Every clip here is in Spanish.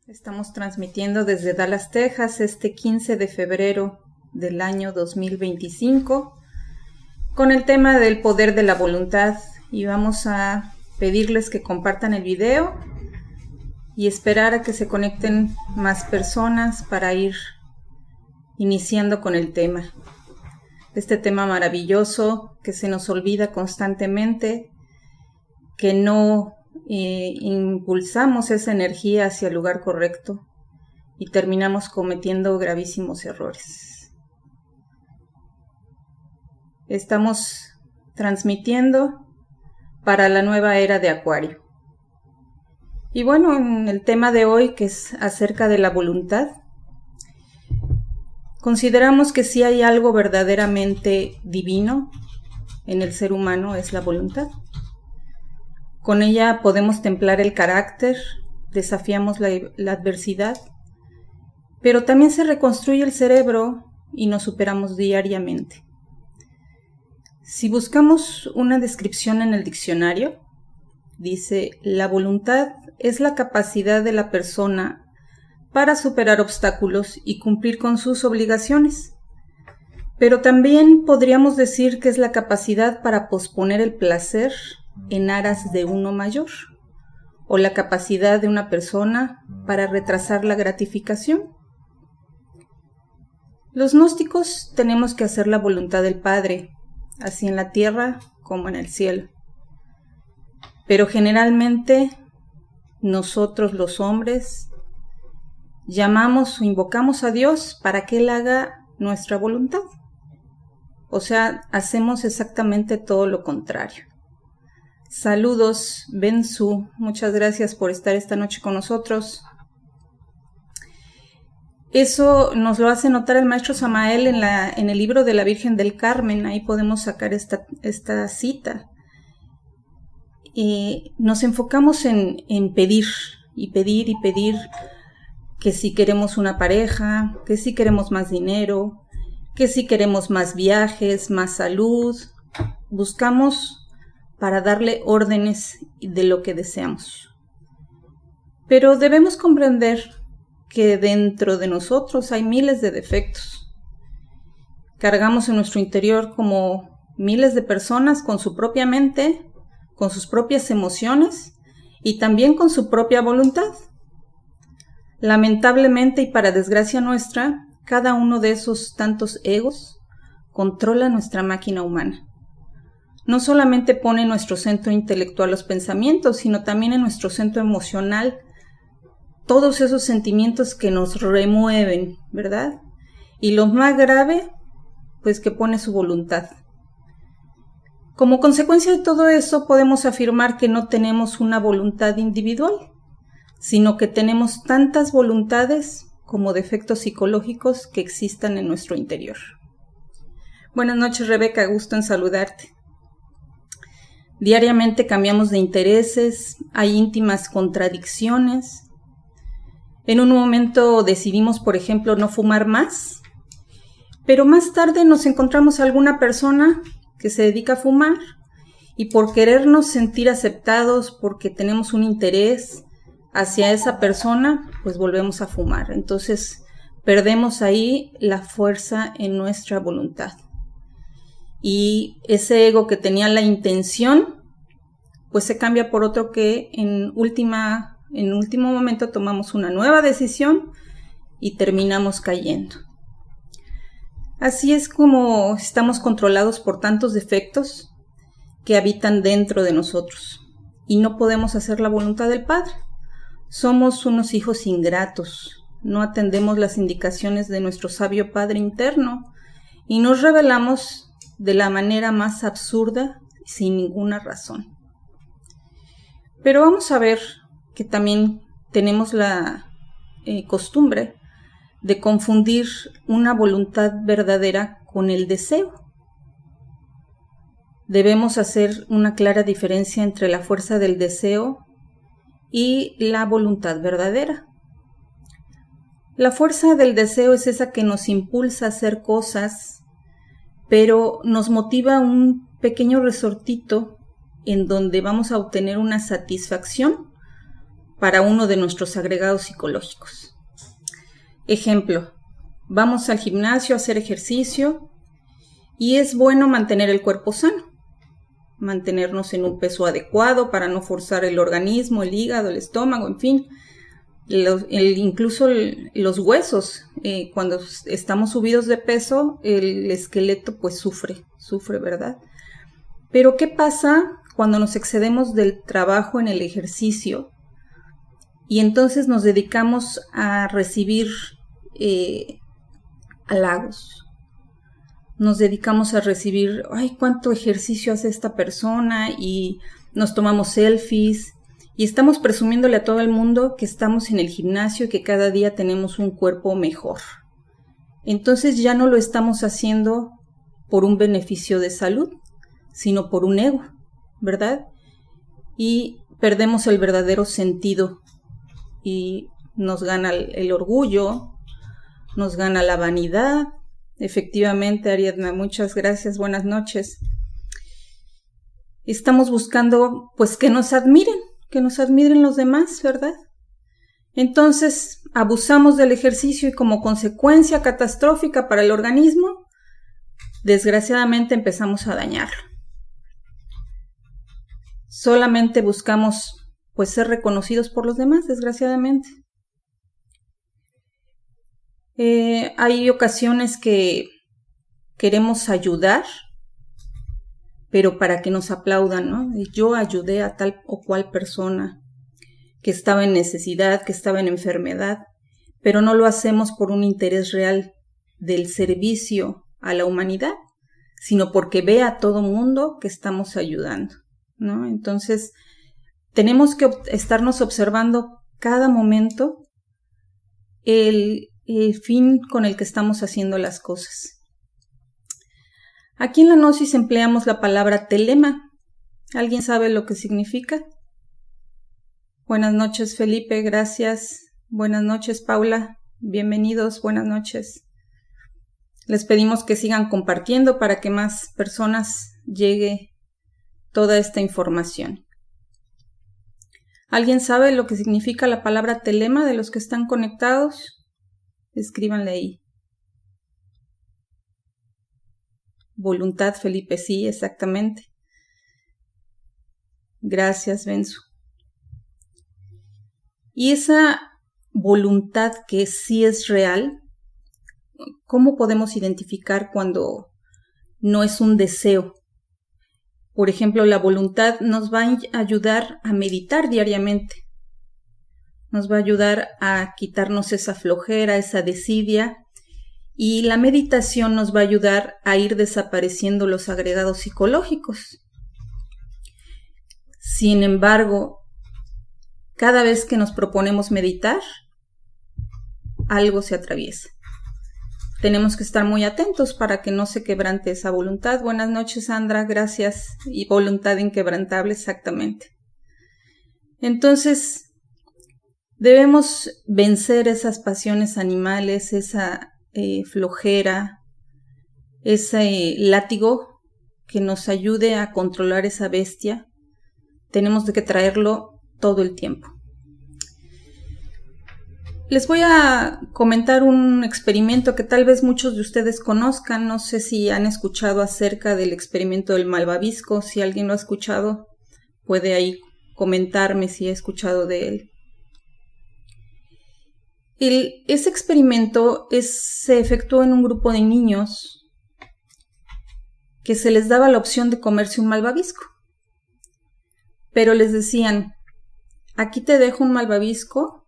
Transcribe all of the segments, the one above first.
Estamos transmitiendo desde Dallas, Texas, este 15 de febrero del año 2025 con el tema del poder de la voluntad, y vamos a pedirles que compartan el video y esperar a que se conecten más personas para ir iniciando con el tema. Este tema maravilloso que se nos olvida constantemente, que no impulsamos esa energía hacia el lugar correcto y terminamos cometiendo gravísimos errores. Estamos transmitiendo para la nueva era de Acuario. Y bueno, en el tema de hoy, que es acerca de la voluntad, consideramos que si hay algo verdaderamente divino en el ser humano es la voluntad. Con ella podemos templar el carácter, desafiamos la adversidad, pero también se reconstruye el cerebro y nos superamos diariamente. Si buscamos una descripción en el diccionario, dice: la voluntad es la capacidad de la persona para superar obstáculos y cumplir con sus obligaciones. Pero también podríamos decir que es la capacidad para posponer el placer en aras de uno mayor, o la capacidad de una persona para retrasar la gratificación. Los gnósticos tenemos que hacer la voluntad del Padre, así en la tierra como en el cielo. Pero generalmente nosotros los hombres llamamos o invocamos a Dios para que Él haga nuestra voluntad. O sea, hacemos exactamente todo lo contrario. Saludos, Bensu, muchas gracias por estar esta noche con nosotros. Eso nos lo hace notar el maestro Samael en el libro de la Virgen del Carmen. Ahí podemos sacar esta cita. Nos enfocamos en pedir y pedir y pedir, que si queremos una pareja, que si queremos más dinero, que si queremos más viajes, más salud. Buscamos para darle órdenes de lo que deseamos. Pero debemos comprender que dentro de nosotros hay miles de defectos. Cargamos en nuestro interior como miles de personas con su propia mente, con sus propias emociones y también con su propia voluntad. Lamentablemente, y para desgracia nuestra, cada uno de esos tantos egos controla nuestra máquina humana. No solamente pone en nuestro centro intelectual los pensamientos, sino también en nuestro centro emocional todos esos sentimientos que nos remueven, ¿verdad? Y lo más grave, pues que pone su voluntad. Como consecuencia de todo eso, podemos afirmar que no tenemos una voluntad individual, sino que tenemos tantas voluntades como defectos psicológicos que existan en nuestro interior. Buenas noches, Rebeca, gusto en saludarte. Diariamente cambiamos de intereses, hay íntimas contradicciones. En un momento decidimos, por ejemplo, no fumar más, pero más tarde nos encontramos a alguna persona que se dedica a fumar y por querernos sentir aceptados, porque tenemos un interés hacia esa persona, pues volvemos a fumar. Entonces perdemos ahí la fuerza en nuestra voluntad. Y ese ego que tenía la intención, pues se cambia por otro que en último momento tomamos una nueva decisión y terminamos cayendo. Así es como estamos controlados por tantos defectos que habitan dentro de nosotros y no podemos hacer la voluntad del Padre. Somos unos hijos ingratos, no atendemos las indicaciones de nuestro sabio Padre interno y nos rebelamos de la manera más absurda y sin ninguna razón. Pero vamos a ver que también tenemos la costumbre de confundir una voluntad verdadera con el deseo. Debemos hacer una clara diferencia entre la fuerza del deseo y la voluntad verdadera. La fuerza del deseo es esa que nos impulsa a hacer cosas, pero nos motiva un pequeño resortito en donde vamos a obtener una satisfacción para uno de nuestros agregados psicológicos. Ejemplo, vamos al gimnasio a hacer ejercicio y es bueno mantener el cuerpo sano, mantenernos en un peso adecuado para no forzar el organismo, el hígado, el estómago, en fin, incluso los huesos. Cuando estamos subidos de peso, el esqueleto pues sufre, ¿verdad? Pero ¿qué pasa cuando nos excedemos del trabajo en el ejercicio y entonces nos dedicamos a recibir halagos? Nos dedicamos a recibir, ay, cuánto ejercicio hace esta persona, y nos tomamos selfies y estamos presumiéndole a todo el mundo que estamos en el gimnasio y que cada día tenemos un cuerpo mejor. Entonces ya no lo estamos haciendo por un beneficio de salud, sino por un ego, ¿verdad? Y perdemos el verdadero sentido y nos gana el orgullo, nos gana la vanidad. Efectivamente, Ariadna, muchas gracias, buenas noches. Estamos buscando, pues, que nos admiren los demás, ¿verdad? Entonces, abusamos del ejercicio y como consecuencia catastrófica para el organismo, desgraciadamente empezamos a dañarlo. Solamente buscamos, pues, ser reconocidos por los demás, desgraciadamente. Hay ocasiones que queremos ayudar, pero para que nos aplaudan, ¿no? Yo ayudé a tal o cual persona que estaba en necesidad, que estaba en enfermedad, pero no lo hacemos por un interés real del servicio a la humanidad, sino porque ve a todo mundo que estamos ayudando, ¿no? Entonces, tenemos que estarnos observando cada momento el fin con el que estamos haciendo las cosas. Aquí en la Gnosis empleamos la palabra telema. ¿Alguien sabe lo que significa? Buenas noches, Felipe, gracias. Buenas noches, Paula. Bienvenidos, buenas noches. Les pedimos que sigan compartiendo para que más personas llegue toda esta información. ¿Alguien sabe lo que significa la palabra telema de los que están conectados? Escríbanle ahí. Voluntad, Felipe, sí, exactamente. Gracias, Benzo. Y esa voluntad que sí es real, ¿cómo podemos identificar cuando no es un deseo? Por ejemplo, la voluntad nos va a ayudar a meditar diariamente. Nos va a ayudar a quitarnos esa flojera, esa desidia, y la meditación nos va a ayudar a ir desapareciendo los agregados psicológicos. Sin embargo, cada vez que nos proponemos meditar, algo se atraviesa. Tenemos que estar muy atentos para que no se quebrante esa voluntad. Buenas noches, Sandra, gracias. Y voluntad inquebrantable, exactamente. Entonces, debemos vencer esas pasiones animales, esa flojera, ese látigo que nos ayude a controlar esa bestia. Tenemos que traerlo todo el tiempo. Les voy a comentar un experimento que tal vez muchos de ustedes conozcan. No sé si han escuchado acerca del experimento del malvavisco. Si alguien lo ha escuchado, puede ahí comentarme si ha escuchado de él. Ese experimento se efectuó en un grupo de niños que se les daba la opción de comerse un malvavisco. Pero les decían, aquí te dejo un malvavisco,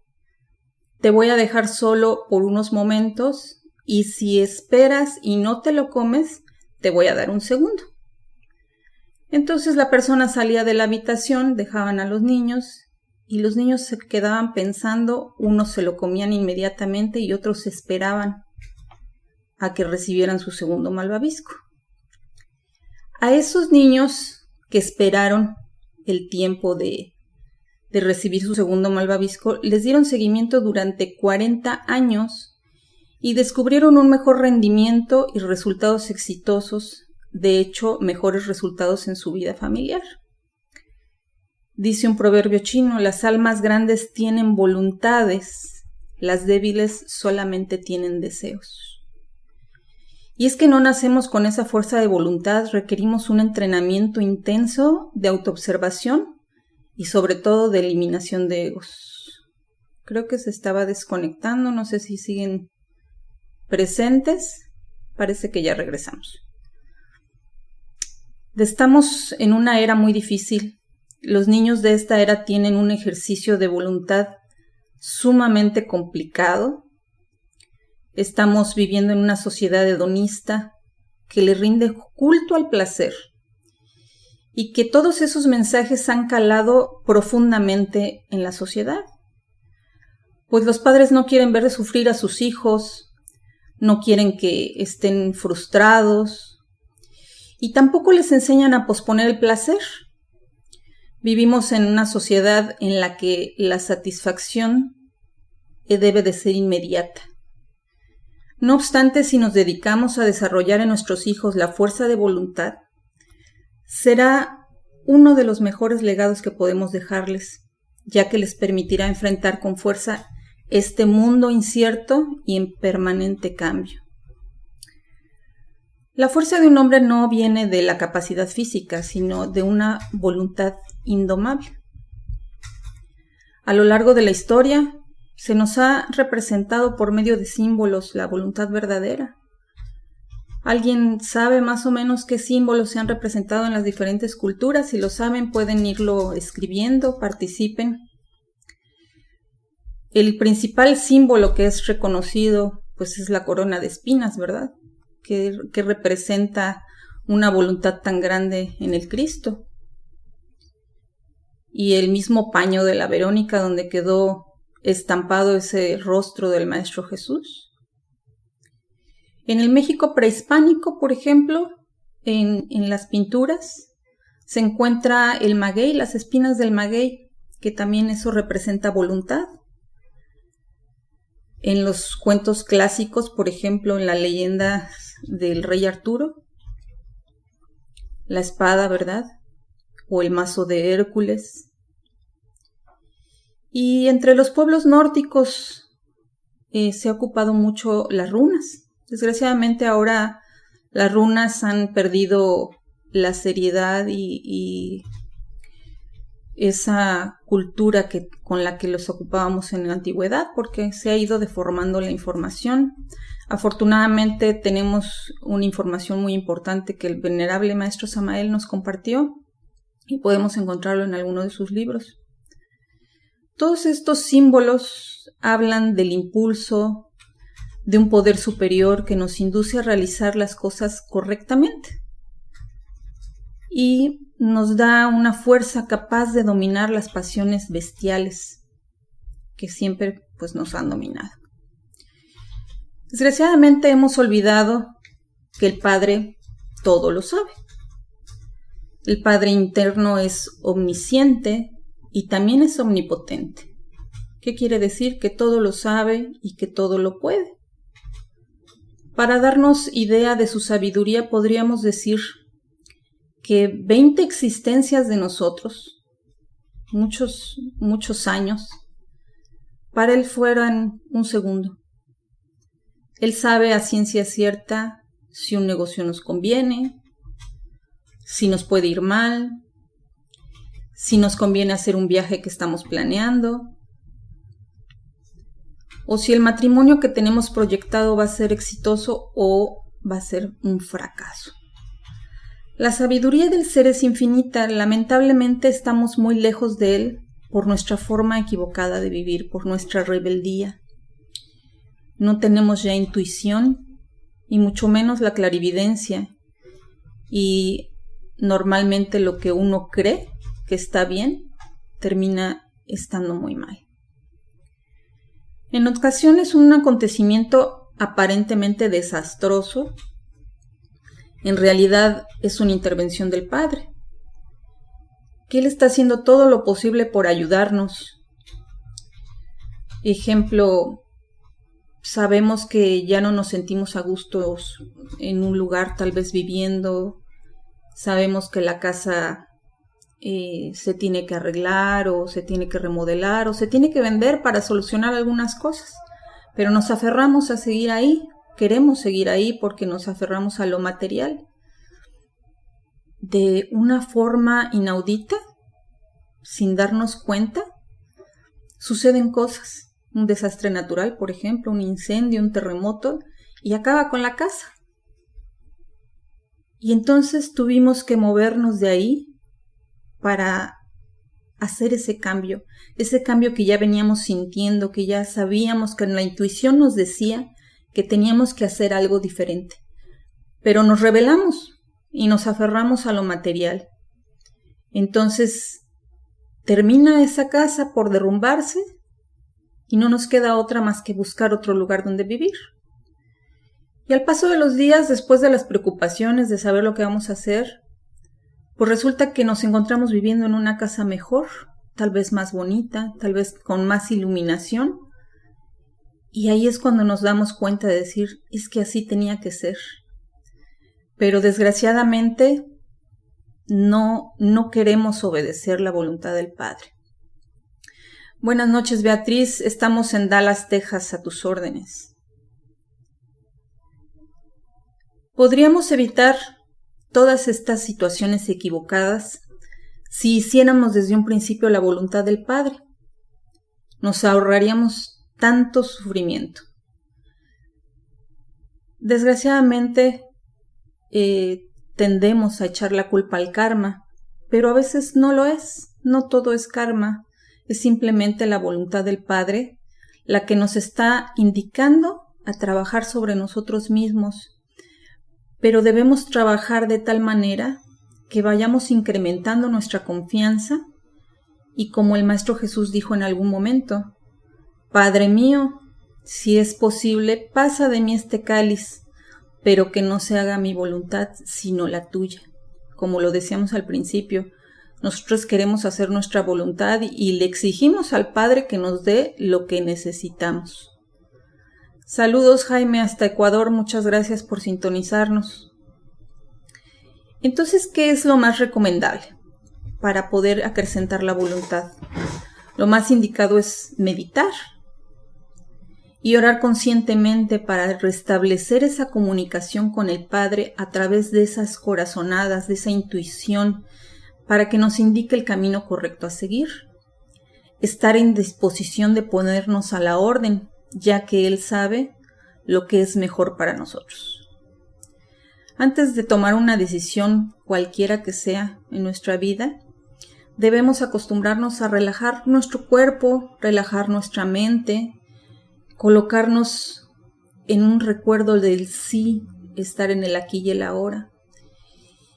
te voy a dejar solo por unos momentos y si esperas y no te lo comes, te voy a dar un segundo. Entonces la persona salía de la habitación, dejaban a los niños y los niños se quedaban pensando, unos se lo comían inmediatamente y otros esperaban a que recibieran su segundo malvavisco. A esos niños que esperaron el tiempo de recibir su segundo malvavisco, les dieron seguimiento durante 40 años y descubrieron un mejor rendimiento y resultados exitosos, de hecho, mejores resultados en su vida familiar. Dice un proverbio chino, las almas grandes tienen voluntades, las débiles solamente tienen deseos. Y es que no nacemos con esa fuerza de voluntad, requerimos un entrenamiento intenso de autoobservación y sobre todo de eliminación de egos. Creo que se estaba desconectando, no sé si siguen presentes, parece que ya regresamos. Estamos en una era muy difícil. Los niños de esta era tienen un ejercicio de voluntad sumamente complicado. Estamos viviendo en una sociedad hedonista que le rinde culto al placer y que todos esos mensajes han calado profundamente en la sociedad. Pues los padres no quieren ver sufrir a sus hijos, no quieren que estén frustrados y tampoco les enseñan a posponer el placer. Vivimos en una sociedad en la que la satisfacción debe de ser inmediata. No obstante, si nos dedicamos a desarrollar en nuestros hijos la fuerza de voluntad, será uno de los mejores legados que podemos dejarles, ya que les permitirá enfrentar con fuerza este mundo incierto y en permanente cambio. La fuerza de un hombre no viene de la capacidad física, sino de una voluntad indomable. A lo largo de la historia, se nos ha representado por medio de símbolos la voluntad verdadera. ¿Alguien sabe más o menos qué símbolos se han representado en las diferentes culturas? Si lo saben, pueden irlo escribiendo, participen. El principal símbolo que es reconocido, pues es la corona de espinas, ¿verdad? Que representa una voluntad tan grande en el Cristo. Y el mismo paño de la Verónica donde quedó estampado ese rostro del Maestro Jesús. En el México prehispánico, por ejemplo, en las pinturas, se encuentra el maguey, las espinas del maguey, que también eso representa voluntad. En los cuentos clásicos, por ejemplo, en la leyenda del rey Arturo, la espada, ¿verdad? O el mazo de Hércules. Y entre los pueblos nórdicos se ha ocupado mucho las runas. Desgraciadamente ahora las runas han perdido la seriedad y esa cultura con la que los ocupábamos en la antigüedad, porque se ha ido deformando la información. Afortunadamente tenemos una información muy importante que el venerable Maestro Samael nos compartió y podemos encontrarlo en alguno de sus libros. Todos estos símbolos hablan del impulso de un poder superior que nos induce a realizar las cosas correctamente y nos da una fuerza capaz de dominar las pasiones bestiales que siempre pues, nos han dominado. Desgraciadamente hemos olvidado que el Padre todo lo sabe. El Padre interno es omnisciente y también es omnipotente. ¿Qué quiere decir? Que todo lo sabe y que todo lo puede. Para darnos idea de su sabiduría podríamos decir que 20 existencias de nosotros, muchos años, para Él fueran un segundo. Él sabe a ciencia cierta si un negocio nos conviene, si nos puede ir mal, si nos conviene hacer un viaje que estamos planeando, o si el matrimonio que tenemos proyectado va a ser exitoso o va a ser un fracaso. La sabiduría del ser es infinita, lamentablemente estamos muy lejos de él por nuestra forma equivocada de vivir, por nuestra rebeldía. No tenemos ya intuición y mucho menos la clarividencia, y normalmente lo que uno cree que está bien termina estando muy mal. En ocasiones un acontecimiento aparentemente desastroso en realidad es una intervención del Padre, que Él está haciendo todo lo posible por ayudarnos. Ejemplo, sabemos que ya no nos sentimos a gusto en un lugar tal vez viviendo, sabemos que la casa se tiene que arreglar o se tiene que remodelar o se tiene que vender para solucionar algunas cosas. Pero nos aferramos a seguir ahí, queremos seguir ahí porque nos aferramos a lo material. De una forma inaudita, sin darnos cuenta, suceden cosas. Un desastre natural, por ejemplo, un incendio, un terremoto, y acaba con la casa. Y entonces tuvimos que movernos de ahí para hacer ese cambio que ya veníamos sintiendo, que ya sabíamos, que la intuición nos decía que teníamos que hacer algo diferente. Pero nos rebelamos y nos aferramos a lo material. Entonces termina esa casa por derrumbarse y no nos queda otra más que buscar otro lugar donde vivir. Y al paso de los días, después de las preocupaciones de saber lo que vamos a hacer, pues resulta que nos encontramos viviendo en una casa mejor, tal vez más bonita, tal vez con más iluminación. Y ahí es cuando nos damos cuenta de decir, es que así tenía que ser. Pero desgraciadamente no queremos obedecer la voluntad del Padre. Buenas noches, Beatriz. Estamos en Dallas, Texas, a tus órdenes. Podríamos evitar todas estas situaciones equivocadas si hiciéramos desde un principio la voluntad del Padre. Nos ahorraríamos tanto sufrimiento. Desgraciadamente, tendemos a echar la culpa al karma, pero a veces no lo es. No todo es karma, es simplemente la voluntad del Padre la que nos está indicando a trabajar sobre nosotros mismos. Pero debemos trabajar de tal manera que vayamos incrementando nuestra confianza y como el Maestro Jesús dijo en algún momento, Padre mío, si es posible, pasa de mí este cáliz, pero que no se haga mi voluntad sino la tuya. Como lo decíamos al principio, nosotros queremos hacer nuestra voluntad y le exigimos al Padre que nos dé lo que necesitamos. Saludos, Jaime, hasta Ecuador. Muchas gracias por sintonizarnos. Entonces, ¿qué es lo más recomendable para poder acrecentar la voluntad? Lo más indicado es meditar y orar conscientemente para restablecer esa comunicación con el Padre a través de esas corazonadas, de esa intuición, para que nos indique el camino correcto a seguir. Estar en disposición de ponernos a la orden, ya que Él sabe lo que es mejor para nosotros. Antes de tomar una decisión cualquiera que sea en nuestra vida, debemos acostumbrarnos a relajar nuestro cuerpo, relajar nuestra mente, colocarnos en un recuerdo del sí, estar en el aquí y el ahora.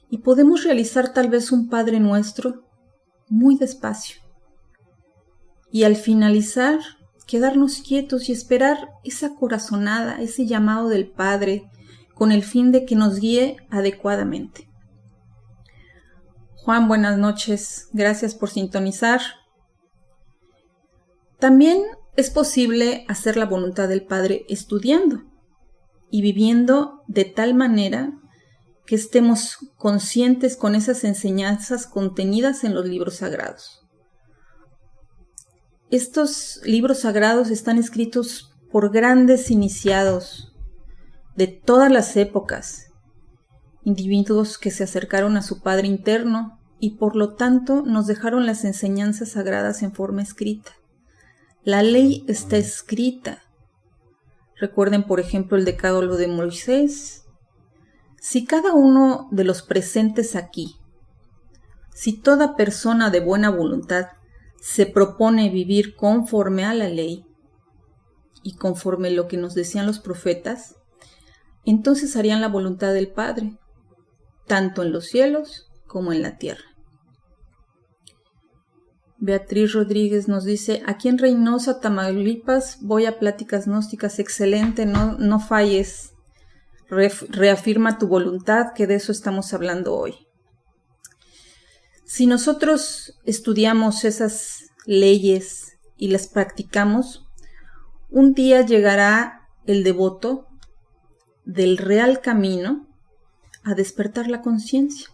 Y podemos realizar tal vez un Padre Nuestro muy despacio. Y al finalizar, quedarnos quietos y esperar esa corazonada, ese llamado del Padre, con el fin de que nos guíe adecuadamente. Juan, buenas noches. Gracias por sintonizar. También es posible hacer la voluntad del Padre estudiando y viviendo de tal manera que estemos conscientes con esas enseñanzas contenidas en los libros sagrados. Estos libros sagrados están escritos por grandes iniciados de todas las épocas, individuos que se acercaron a su Padre interno y por lo tanto nos dejaron las enseñanzas sagradas en forma escrita. La ley está escrita. Recuerden, por ejemplo, el Decálogo de Moisés. Si cada uno de los presentes aquí, si toda persona de buena voluntad se propone vivir conforme a la ley y conforme a lo que nos decían los profetas, entonces harían la voluntad del Padre, tanto en los cielos como en la tierra. Beatriz Rodríguez nos dice, aquí en Reynosa, Tamaulipas, voy a pláticas gnósticas, excelente, no falles, reafirma tu voluntad, que de eso estamos hablando hoy. Si nosotros estudiamos esas leyes y las practicamos, un día llegará el devoto del real camino a despertar la conciencia.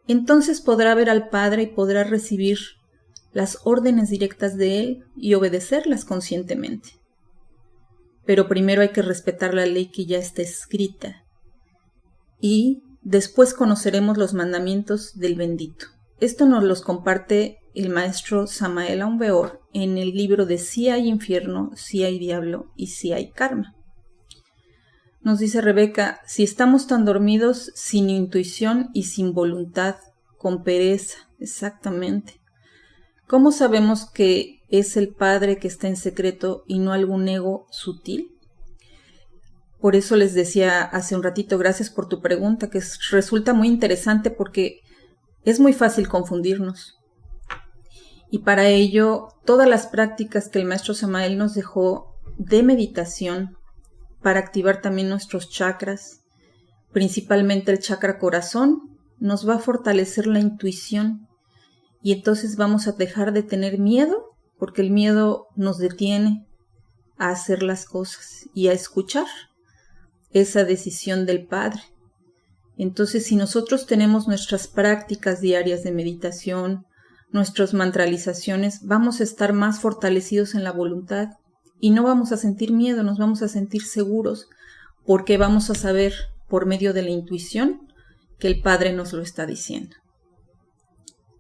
entonces podrá ver al Padre y podrá recibir las órdenes directas de Él y obedecerlas conscientemente. Pero primero hay que respetar la ley que ya está escrita y después conoceremos los mandamientos del bendito. Esto nos los comparte el maestro Samael Aun Weor en el libro de Si hay infierno, si hay diablo y si hay karma. Nos dice Rebeca, si estamos tan dormidos sin intuición y sin voluntad, con pereza, exactamente. ¿Cómo sabemos que es el Padre que está en secreto y no algún ego sutil? Por eso les decía hace un ratito, gracias por tu pregunta, que resulta muy interesante porque es muy fácil confundirnos. Y para ello, todas las prácticas que el maestro Samael nos dejó de meditación, para activar también nuestros chakras, principalmente el chakra corazón, nos va a fortalecer la intuición y entonces vamos a dejar de tener miedo, porque el miedo nos detiene a hacer las cosas y a escuchar esa decisión del Padre. Entonces, si nosotros tenemos nuestras prácticas diarias de meditación, nuestras mantralizaciones, vamos a estar más fortalecidos en la voluntad y no vamos a sentir miedo, nos vamos a sentir seguros porque vamos a saber por medio de la intuición que el Padre nos lo está diciendo.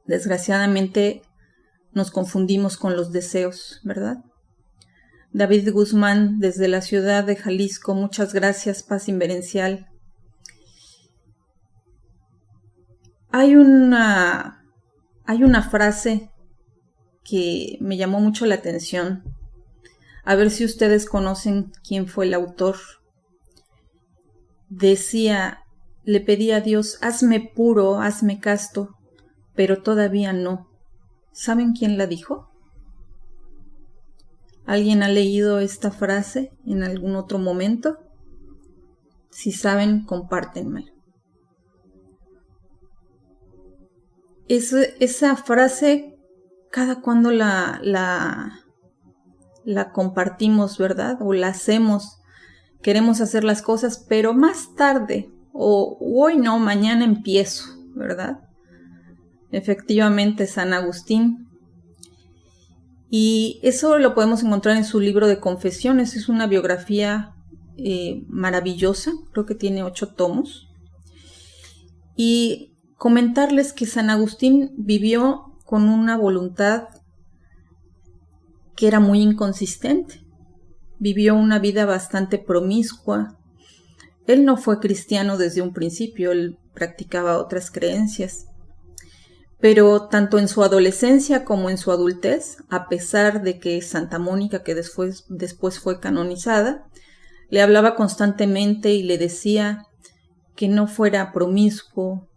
Desgraciadamente nos confundimos con los deseos, ¿verdad? David Guzmán, desde la ciudad de Jalisco, muchas gracias, paz inverencial. Hay una frase que me llamó mucho la atención. A ver si ustedes conocen quién fue el autor. Decía, le pedí a Dios, hazme puro, hazme casto, pero todavía no. ¿Saben quién la dijo? ¿Alguien ha leído esta frase en algún otro momento? Si saben, compártenmela. Esa frase, cada cuando la compartimos, ¿verdad? O la hacemos, queremos hacer las cosas, pero más tarde, o hoy no, mañana empiezo, ¿verdad? Efectivamente, San Agustín. Y eso lo podemos encontrar en su libro de Confesiones. Es una biografía maravillosa, creo que tiene 8 tomos. Y comentarles que San Agustín vivió con una voluntad que era muy inconsistente. Vivió una vida bastante promiscua. Él no fue cristiano desde un principio, él practicaba otras creencias. Pero tanto en su adolescencia como en su adultez, a pesar de que Santa Mónica, que después fue canonizada, le hablaba constantemente y le decía que no fuera promiscuo,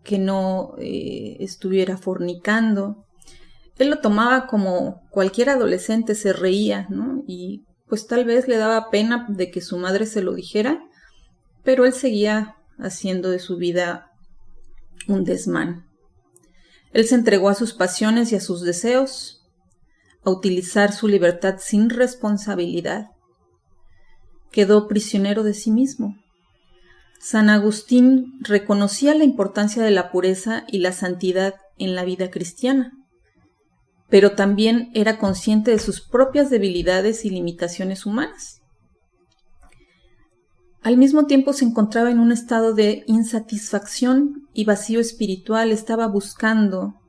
que no estuviera fornicando. Él lo tomaba como cualquier adolescente, se reía, ¿no? Y pues tal vez le daba pena de que su madre se lo dijera, pero él seguía haciendo de su vida un desmán. Él se entregó a sus pasiones y a sus deseos, a utilizar su libertad sin responsabilidad. Quedó prisionero de sí mismo. San Agustín reconocía la importancia de la pureza y la santidad en la vida cristiana, pero también era consciente de sus propias debilidades y limitaciones humanas. Al mismo tiempo se encontraba en un estado de insatisfacción y vacío espiritual, estaba buscando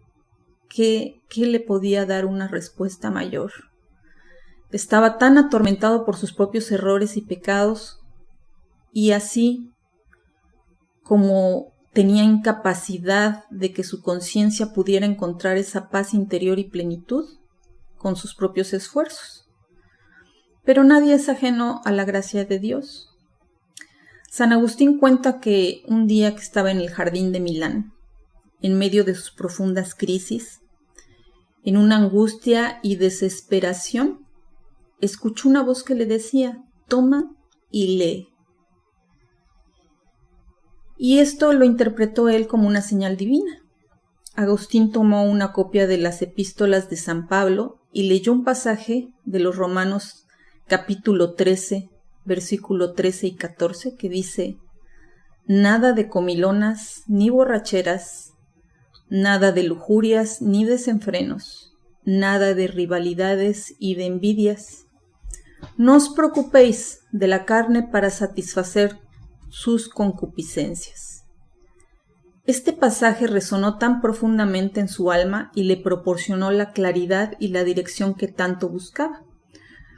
qué le podía dar una respuesta mayor. Estaba tan atormentado por sus propios errores y pecados, y así como tenía incapacidad de que su conciencia pudiera encontrar esa paz interior y plenitud con sus propios esfuerzos. Pero nadie es ajeno a la gracia de Dios. San Agustín cuenta que un día que estaba en el jardín de Milán, en medio de sus profundas crisis, en una angustia y desesperación, escuchó una voz que le decía, toma y lee. Y esto lo interpretó él como una señal divina. Agustín tomó una copia de las epístolas de San Pablo y leyó un pasaje de los Romanos capítulo 13, versículo 13 y 14, que dice, nada de comilonas, ni borracheras, nada de lujurias ni desenfrenos, nada de rivalidades y de envidias. No os preocupéis de la carne para satisfacer sus concupiscencias. Este pasaje resonó tan profundamente en su alma y le proporcionó la claridad y la dirección que tanto buscaba.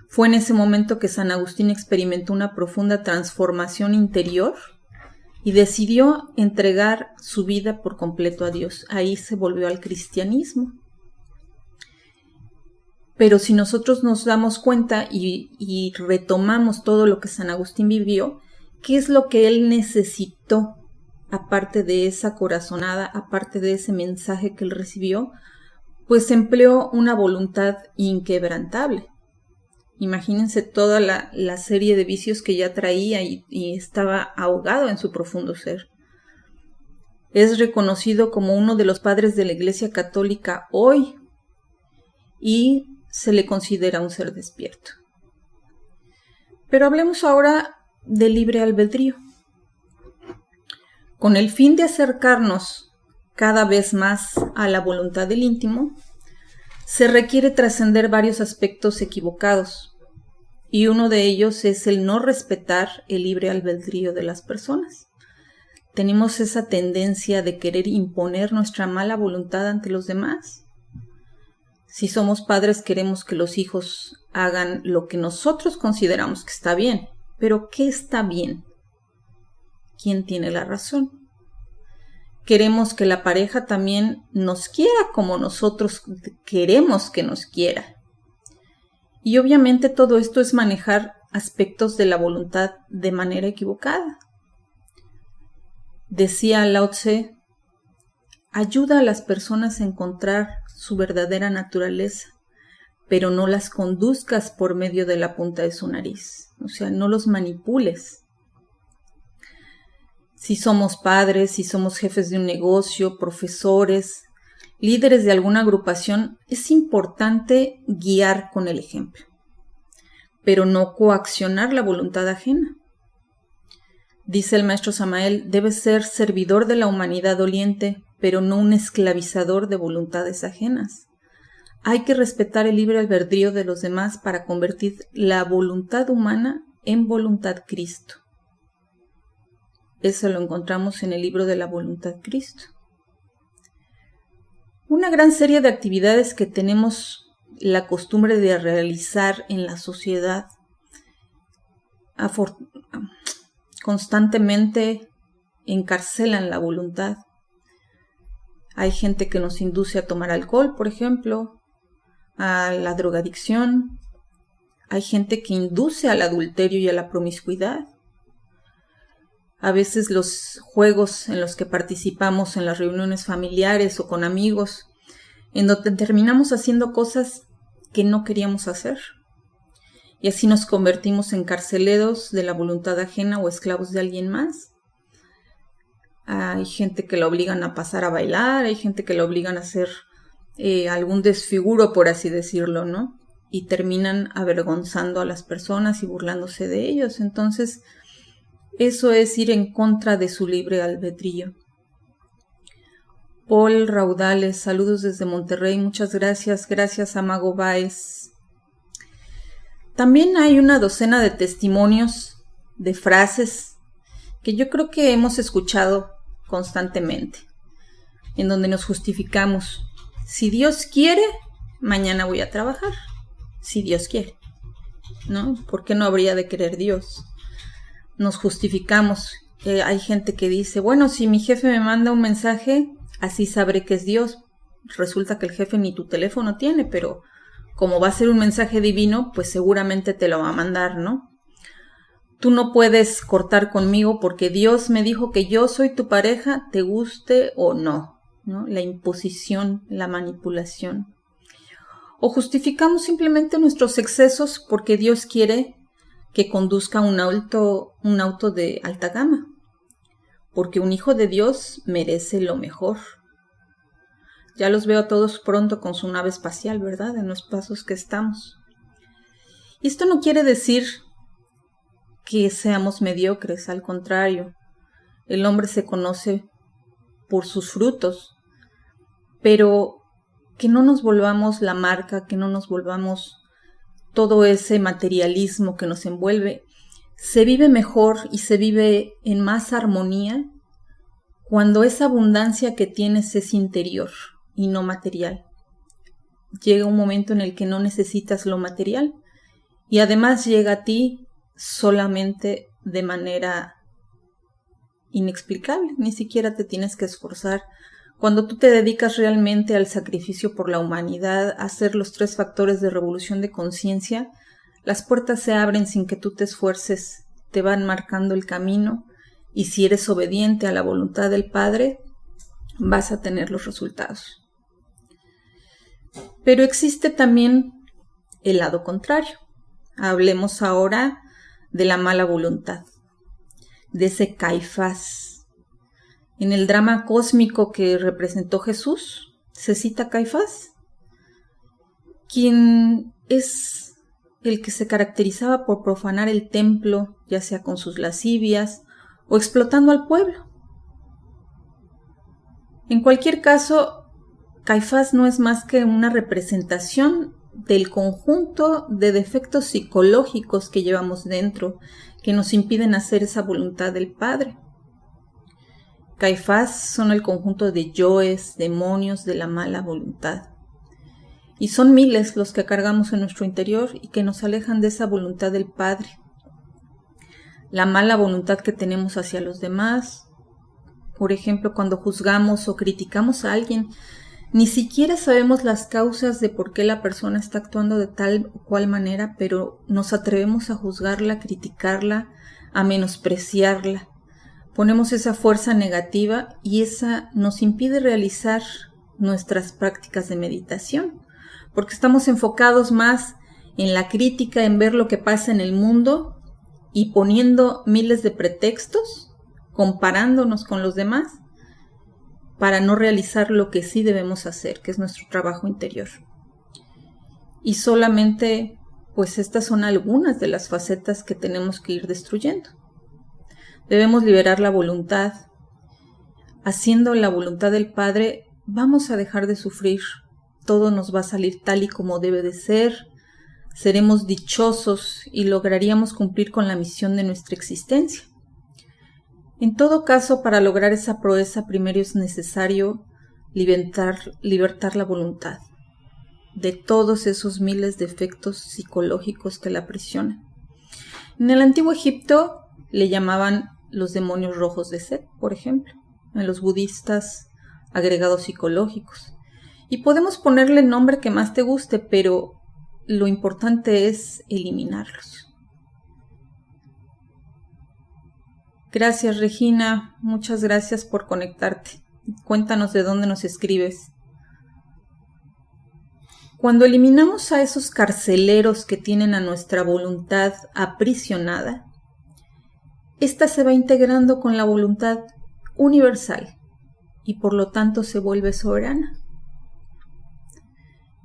Fue en ese momento que San Agustín experimentó una profunda transformación interior y decidió entregar su vida por completo a Dios. Ahí se volvió al cristianismo. Pero si nosotros nos damos cuenta y retomamos todo lo que San Agustín vivió, ¿qué es lo que él necesitó? Aparte de esa corazonada, aparte de ese mensaje que él recibió, pues empleó una voluntad inquebrantable. Imagínense toda la serie de vicios que ya traía y estaba ahogado en su profundo ser. Es reconocido como uno de los padres de la Iglesia Católica hoy y se le considera un ser despierto. Pero hablemos ahora del libre albedrío. Con el fin de acercarnos cada vez más a la voluntad del íntimo, se requiere trascender varios aspectos equivocados, y uno de ellos es el no respetar el libre albedrío de las personas. Tenemos esa tendencia de querer imponer nuestra mala voluntad ante los demás. Si somos padres, queremos que los hijos hagan lo que nosotros consideramos que está bien. Pero ¿qué está bien? ¿Quién tiene la razón? Queremos que la pareja también nos quiera como nosotros queremos que nos quiera. Y obviamente todo esto es manejar aspectos de la voluntad de manera equivocada. Decía Lao Tse, ayuda a las personas a encontrar su verdadera naturaleza, pero no las conduzcas por medio de la punta de su nariz. O sea, no los manipules. Si somos padres, si somos jefes de un negocio, profesores, líderes de alguna agrupación, es importante guiar con el ejemplo, pero no coaccionar la voluntad ajena. Dice el maestro Samael, debe ser servidor de la humanidad doliente, pero no un esclavizador de voluntades ajenas. Hay que respetar el libre albedrío de los demás para convertir la voluntad humana en voluntad Cristo. Eso lo encontramos en el libro de la voluntad Cristo. Una gran serie de actividades que tenemos la costumbre de realizar en la sociedad constantemente encarcelan la voluntad. Hay gente que nos induce a tomar alcohol, por ejemplo, a la drogadicción. Hay gente que induce al adulterio y a la promiscuidad. A veces los juegos en los que participamos en las reuniones familiares o con amigos, en donde terminamos haciendo cosas que no queríamos hacer. Y así nos convertimos en carceleros de la voluntad ajena o esclavos de alguien más. Hay gente que la obligan a pasar a bailar, hay gente que la obligan a hacer algún desfiguro, por así decirlo, ¿no? Y terminan avergonzando a las personas y burlándose de ellos. Entonces, eso es ir en contra de su libre albedrío. Paul Raudales, saludos desde Monterrey, muchas gracias. Gracias a Mago Báez. También hay una docena de testimonios, de frases, que yo creo que hemos escuchado constantemente, en donde nos justificamos. Si Dios quiere, mañana voy a trabajar. Si Dios quiere, ¿no? ¿Por qué no habría de querer Dios? Nos justificamos. Hay gente que dice, bueno, si mi jefe me manda un mensaje, así sabré que es Dios. Resulta que el jefe ni tu teléfono tiene, pero como va a ser un mensaje divino, pues seguramente te lo va a mandar, ¿no? Tú no puedes cortar conmigo porque Dios me dijo que yo soy tu pareja, te guste o no, ¿no? La imposición, la manipulación. O justificamos simplemente nuestros excesos porque Dios quiere que conduzca un auto de alta gama, porque un hijo de Dios merece lo mejor. Ya los veo a todos pronto con su nave espacial, ¿verdad? En los pasos que estamos. Y esto no quiere decir que seamos mediocres, al contrario. El hombre se conoce por sus frutos. pero que no nos volvamos la marca, que no nos volvamos todo ese materialismo que nos envuelve. Se vive mejor y se vive en más armonía cuando esa abundancia que tienes es interior y no material. Llega un momento en el que no necesitas lo material y además llega a ti solamente de manera inexplicable, ni siquiera te tienes que esforzar. Cuando tú te dedicas realmente al sacrificio por la humanidad, a hacer los 3 factores de revolución de conciencia, las puertas se abren sin que tú te esfuerces, te van marcando el camino y si eres obediente a la voluntad del Padre, vas a tener los resultados. Pero existe también el lado contrario. Hablemos ahora de la mala voluntad, de ese Caifás. En el drama cósmico que representó Jesús, se cita a Caifás, quien es el que se caracterizaba por profanar el templo, ya sea con sus lascivias o explotando al pueblo. En cualquier caso, Caifás no es más que una representación del conjunto de defectos psicológicos que llevamos dentro, que nos impiden hacer esa voluntad del Padre. Caifás son el conjunto de yoes, demonios de la mala voluntad. Y son miles los que cargamos en nuestro interior y que nos alejan de esa voluntad del Padre. La mala voluntad que tenemos hacia los demás, por ejemplo, cuando juzgamos o criticamos a alguien, ni siquiera sabemos las causas de por qué la persona está actuando de tal o cual manera, pero nos atrevemos a juzgarla, a criticarla, a menospreciarla. Ponemos esa fuerza negativa y esa nos impide realizar nuestras prácticas de meditación, porque estamos enfocados más en la crítica, en ver lo que pasa en el mundo y poniendo miles de pretextos, comparándonos con los demás, para no realizar lo que sí debemos hacer, que es nuestro trabajo interior. Y solamente, pues estas son algunas de las facetas que tenemos que ir destruyendo. Debemos liberar la voluntad. Haciendo la voluntad del Padre, vamos a dejar de sufrir. Todo nos va a salir tal y como debe de ser. Seremos dichosos y lograríamos cumplir con la misión de nuestra existencia. En todo caso, para lograr esa proeza, primero es necesario libertar la voluntad de todos esos miles de efectos psicológicos que la aprisionan. En el antiguo Egipto le llamaban los demonios rojos de Set, por ejemplo, en los budistas agregados psicológicos. Y podemos ponerle el nombre que más te guste, pero lo importante es eliminarlos. Gracias, Regina. Muchas gracias por conectarte. Cuéntanos de dónde nos escribes. Cuando eliminamos a esos carceleros que tienen a nuestra voluntad aprisionada, esta se va integrando con la voluntad universal y por lo tanto se vuelve soberana.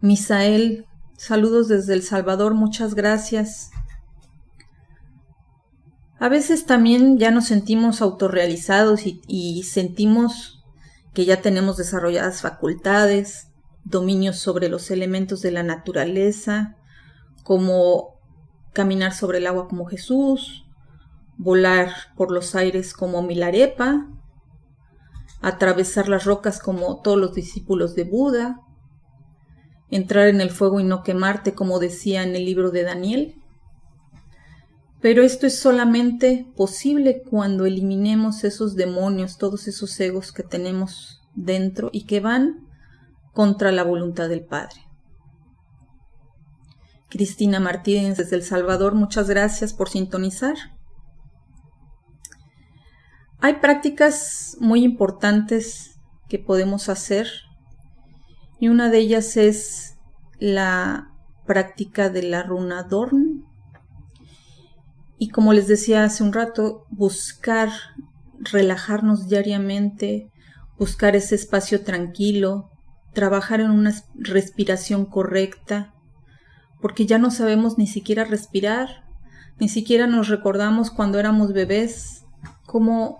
Misael, saludos desde El Salvador, muchas gracias. A veces también ya nos sentimos autorrealizados y sentimos que ya tenemos desarrolladas facultades, dominios sobre los elementos de la naturaleza, como caminar sobre el agua como Jesús, volar por los aires como Milarepa, atravesar las rocas como todos los discípulos de Buda, entrar en el fuego y no quemarte como decía en el libro de Daniel. Pero esto es solamente posible cuando eliminemos esos demonios, todos esos egos que tenemos dentro y que van contra la voluntad del Padre. Cristina Martínez desde El Salvador, muchas gracias por sintonizar. Hay prácticas muy importantes que podemos hacer y una de ellas es la práctica de la runa Dorn. Y como les decía hace un rato, buscar relajarnos diariamente, buscar ese espacio tranquilo, trabajar en una respiración correcta, porque ya no sabemos ni siquiera respirar, ni siquiera nos recordamos cuando éramos bebés, cómo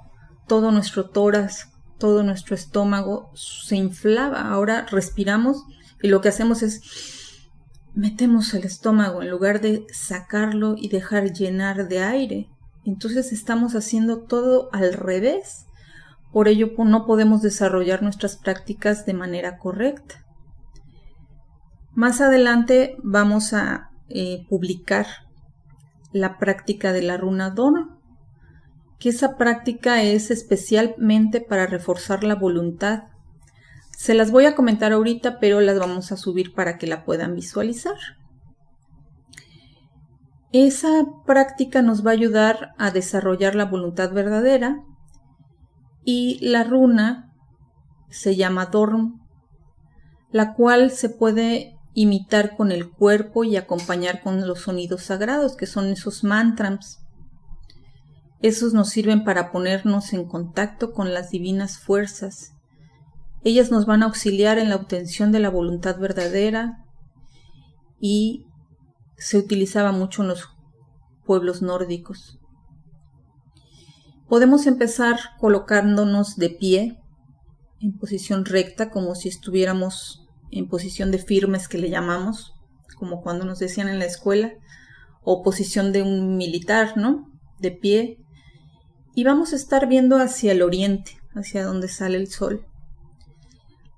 todo nuestro tórax, todo nuestro estómago se inflaba. Ahora respiramos y lo que hacemos es metemos el estómago en lugar de sacarlo y dejar llenar de aire. Entonces estamos haciendo todo al revés. Por ello no podemos desarrollar nuestras prácticas de manera correcta. Más adelante vamos a publicar la práctica de la runa Dharma, que esa práctica es especialmente para reforzar la voluntad. Se las voy a comentar ahorita, pero las vamos a subir para que la puedan visualizar. Esa práctica nos va a ayudar a desarrollar la voluntad verdadera y la runa se llama Dharma, la cual se puede imitar con el cuerpo y acompañar con los sonidos sagrados, que son esos mantras. Esos nos sirven para ponernos en contacto con las divinas fuerzas. Ellas nos van a auxiliar en la obtención de la voluntad verdadera y se utilizaba mucho en los pueblos nórdicos. Podemos empezar colocándonos de pie, en posición recta, como si estuviéramos en posición de firmes, que le llamamos, como cuando nos decían en la escuela, o posición de un militar, ¿no? De pie. Y vamos a estar viendo hacia el oriente, hacia donde sale el sol.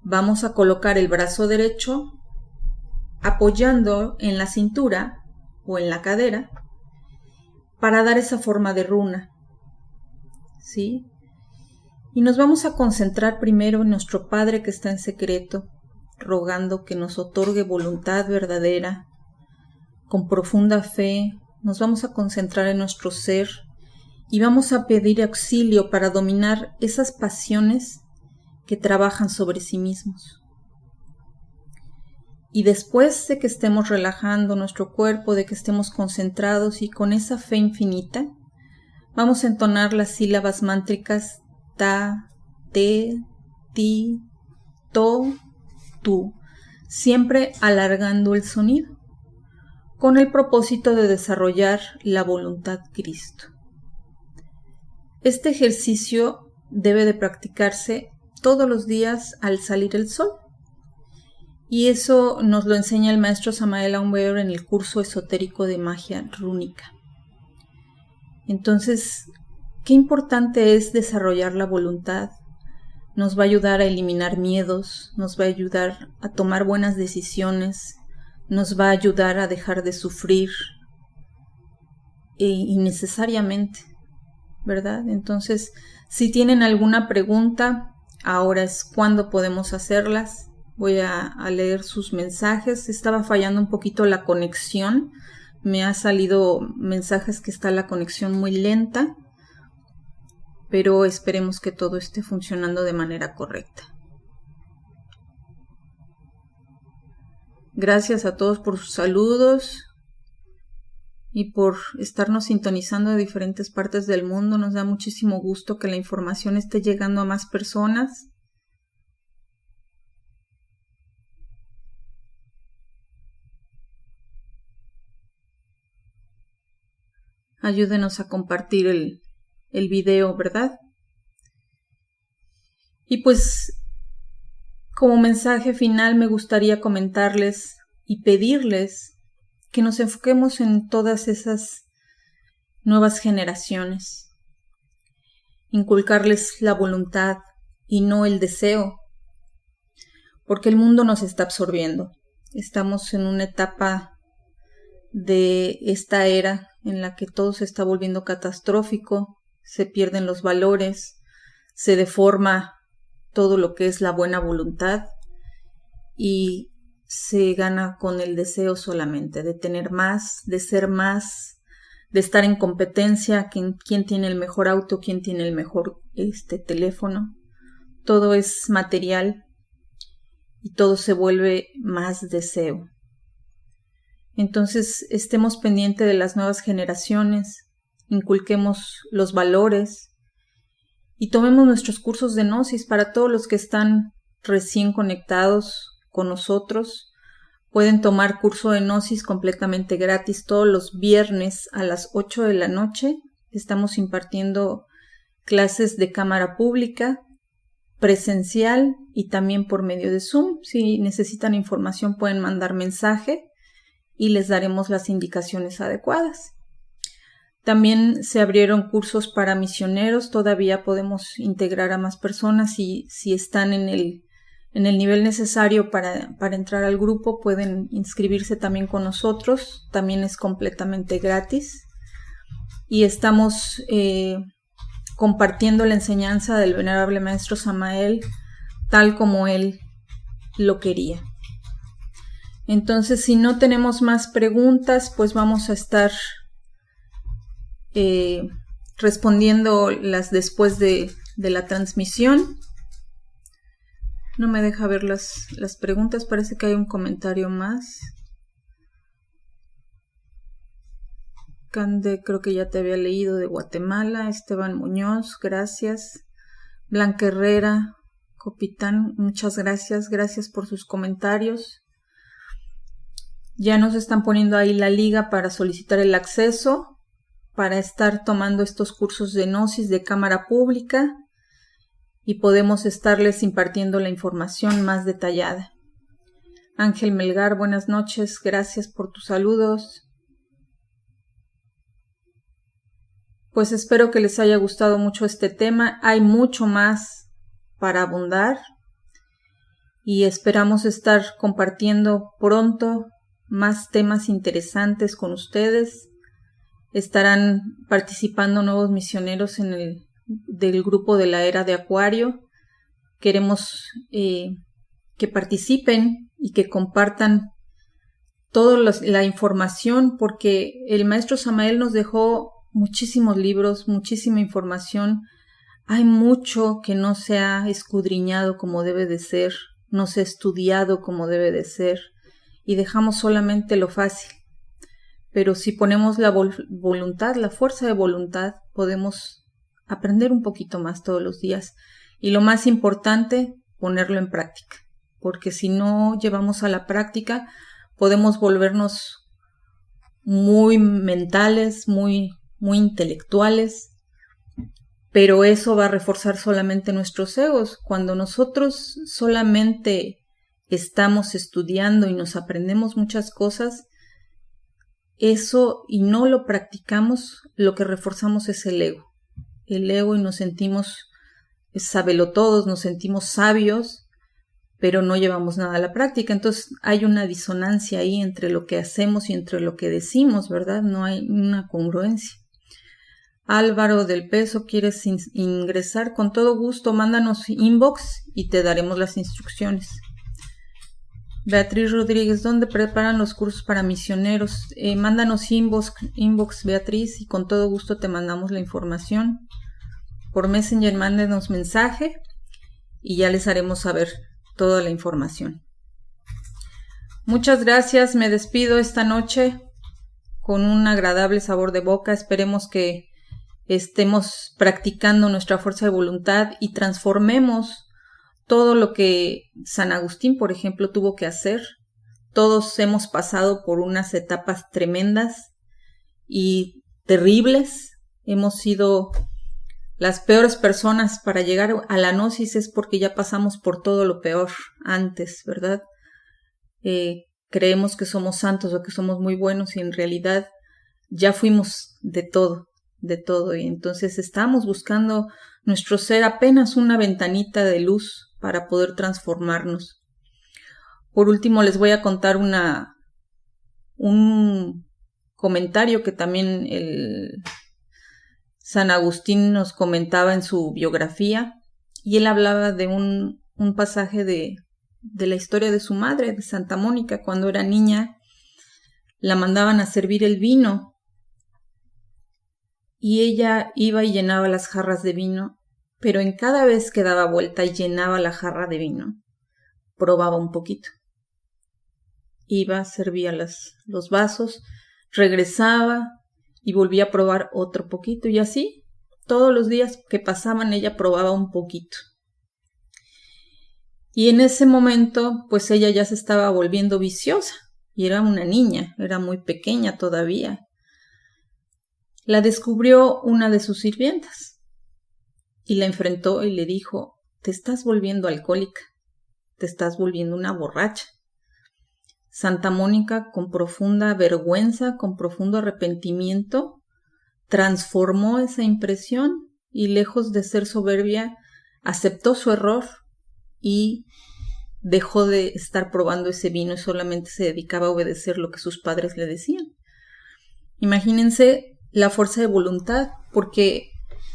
Vamos a colocar el brazo derecho apoyando en la cintura o en la cadera para dar esa forma de runa, ¿sí? Y nos vamos a concentrar primero en nuestro Padre que está en secreto, rogando que nos otorgue voluntad verdadera. Con profunda fe nos vamos a concentrar en nuestro ser y vamos a pedir auxilio para dominar esas pasiones que trabajan sobre sí mismos. Y después de que estemos relajando nuestro cuerpo, de que estemos concentrados y con esa fe infinita, vamos a entonar las sílabas mántricas ta, te, ti, to, tu, siempre alargando el sonido, con el propósito de desarrollar la voluntad Cristo. Este ejercicio debe de practicarse todos los días al salir el sol. Y eso nos lo enseña el maestro Samael Aun Weor en el curso esotérico de magia rúnica. Entonces, qué importante es desarrollar la voluntad. Nos va a ayudar a eliminar miedos, nos va a ayudar a tomar buenas decisiones, nos va a ayudar a dejar de sufrir innecesariamente, ¿verdad? Entonces, si tienen alguna pregunta, ahora es cuando podemos hacerlas. Voy a leer sus mensajes. Estaba fallando un poquito la conexión. Me ha salido mensajes que está la conexión muy lenta, pero esperemos que todo esté funcionando de manera correcta. Gracias a todos por sus saludos y por estarnos sintonizando de diferentes partes del mundo. Nos da muchísimo gusto que la información esté llegando a más personas. Ayúdenos a compartir el video, ¿verdad? Y pues, como mensaje final, me gustaría comentarles y pedirles que nos enfoquemos en todas esas nuevas generaciones. Inculcarles la voluntad y no el deseo, porque el mundo nos está absorbiendo. Estamos en una etapa de esta era en la que todo se está volviendo catastrófico, se pierden los valores, se deforma todo lo que es la buena voluntad y se gana con el deseo solamente de tener más, de ser más, de estar en competencia, quién tiene el mejor auto, quién tiene el mejor teléfono. Todo es material y todo se vuelve más deseo. Entonces, estemos pendientes de las nuevas generaciones, inculquemos los valores y tomemos nuestros cursos de Gnosis. Para todos los que están recién conectados con nosotros, pueden tomar curso de Gnosis completamente gratis todos los viernes a las 8 de la noche. Estamos impartiendo clases de cámara pública presencial y también por medio de Zoom. Si necesitan información pueden mandar mensaje y les daremos las indicaciones adecuadas. También se abrieron cursos para misioneros, todavía podemos integrar a más personas y si están en el nivel necesario para entrar al grupo pueden inscribirse también con nosotros, también es completamente gratis y estamos compartiendo la enseñanza del venerable maestro Samael tal como él lo quería. Entonces, si no tenemos más preguntas, pues vamos a estar respondiéndolas después de la transmisión. No me deja ver las preguntas, parece que hay un comentario más. Cande, creo que ya te había leído, de Guatemala. Esteban Muñoz, gracias. Blanca Herrera, Copitán, muchas gracias. Gracias por sus comentarios. Ya nos están poniendo ahí la liga para solicitar el acceso, para estar tomando estos cursos de Gnosis de cámara pública y podemos estarles impartiendo la información más detallada. Ángel Melgar, buenas noches, gracias por tus saludos. Pues espero que les haya gustado mucho este tema, hay mucho más para abundar y esperamos estar compartiendo pronto más temas interesantes con ustedes. Estarán participando nuevos misioneros del grupo de la era de Acuario. Queremos que participen y que compartan toda la información porque el maestro Samael nos dejó muchísimos libros, muchísima información. Hay mucho que no se ha escudriñado como debe de ser, no se ha estudiado como debe de ser y dejamos solamente lo fácil. Pero si ponemos la voluntad, la fuerza de voluntad, podemos aprender un poquito más todos los días. Y lo más importante, ponerlo en práctica. Porque si no llevamos a la práctica, podemos volvernos muy mentales, muy intelectuales. Pero eso va a reforzar solamente nuestros egos. Cuando nosotros solamente estamos estudiando y nos aprendemos muchas cosas, eso y no lo practicamos, lo que reforzamos es el ego y nos sentimos sabelotodos, nos sentimos sabios, pero no llevamos nada a la práctica. Entonces hay una disonancia ahí entre lo que hacemos y entre lo que decimos, ¿verdad? No hay una congruencia. Álvaro del Peso, ¿quieres ingresar? Con todo gusto, mándanos inbox y te daremos las instrucciones. Beatriz Rodríguez, ¿dónde preparan los cursos para misioneros? Mándanos inbox Beatriz y con todo gusto te mandamos la información. Por Messenger mándenos mensaje y ya les haremos saber toda la información. Muchas gracias, me despido esta noche con un agradable sabor de boca. Esperemos que estemos practicando nuestra fuerza de voluntad y transformemos todo lo que San Agustín, por ejemplo, tuvo que hacer. Todos hemos pasado por unas etapas tremendas y terribles. Hemos sido las peores personas para llegar a la gnosis, es porque ya pasamos por todo lo peor antes, ¿verdad? Creemos que somos santos o que somos muy buenos y en realidad ya fuimos de todo. Y entonces estamos buscando nuestro ser, apenas una ventanita de luz para poder transformarnos. Por último, les voy a contar un comentario que también el San Agustín nos comentaba en su biografía, y él hablaba de un pasaje de la historia de su madre, de Santa Mónica. Cuando era niña, la mandaban a servir el vino, y ella iba y llenaba las jarras de vino, pero en cada vez que daba vuelta y llenaba la jarra de vino, probaba un poquito. Iba, servía los vasos, regresaba y volvía a probar otro poquito, y así todos los días que pasaban ella probaba un poquito. Y en ese momento pues ella ya se estaba volviendo viciosa, y era una niña, era muy pequeña todavía. La descubrió una de sus sirvientas y la enfrentó y le dijo: te estás volviendo alcohólica, te estás volviendo una borracha. Santa Mónica, con profunda vergüenza, con profundo arrepentimiento, transformó esa impresión y, lejos de ser soberbia, aceptó su error y dejó de estar probando ese vino y solamente se dedicaba a obedecer lo que sus padres le decían. Imagínense la fuerza de voluntad, porque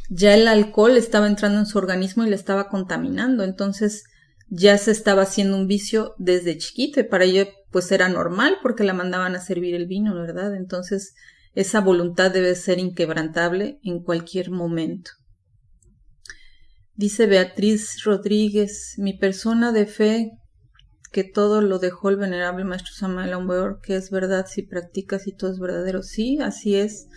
ya el alcohol estaba entrando en su organismo y le estaba contaminando, entonces ya se estaba haciendo un vicio desde chiquito y para ella pues era normal porque la mandaban a servir el vino, ¿verdad? Entonces esa voluntad debe ser inquebrantable en cualquier momento. Dice Beatriz Rodríguez, mi persona de fe, que todo lo dejó el venerable maestro Samael Aun Weor, que es verdad si practicas y todo es verdadero. Sí, así es.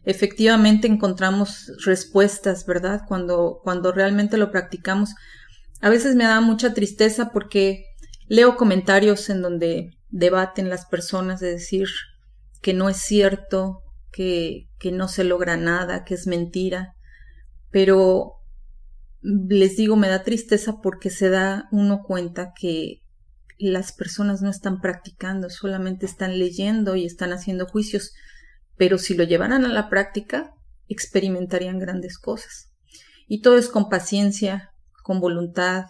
Efectivamente encontramos respuestas, ¿verdad? Cuando realmente lo practicamos. A veces me da mucha tristeza porque leo comentarios en donde debaten las personas de decir que no es cierto, que no se logra nada, que es mentira, pero les digo, me da tristeza porque se da uno cuenta que las personas no están practicando, solamente están leyendo y están haciendo juicios, pero si lo llevaran a la práctica, experimentarían grandes cosas. Y todo es con paciencia, con voluntad,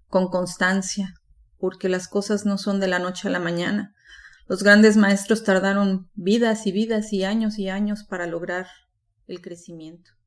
con constancia, porque las cosas no son de la noche a la mañana. Los grandes maestros tardaron vidas y vidas y años para lograr el crecimiento.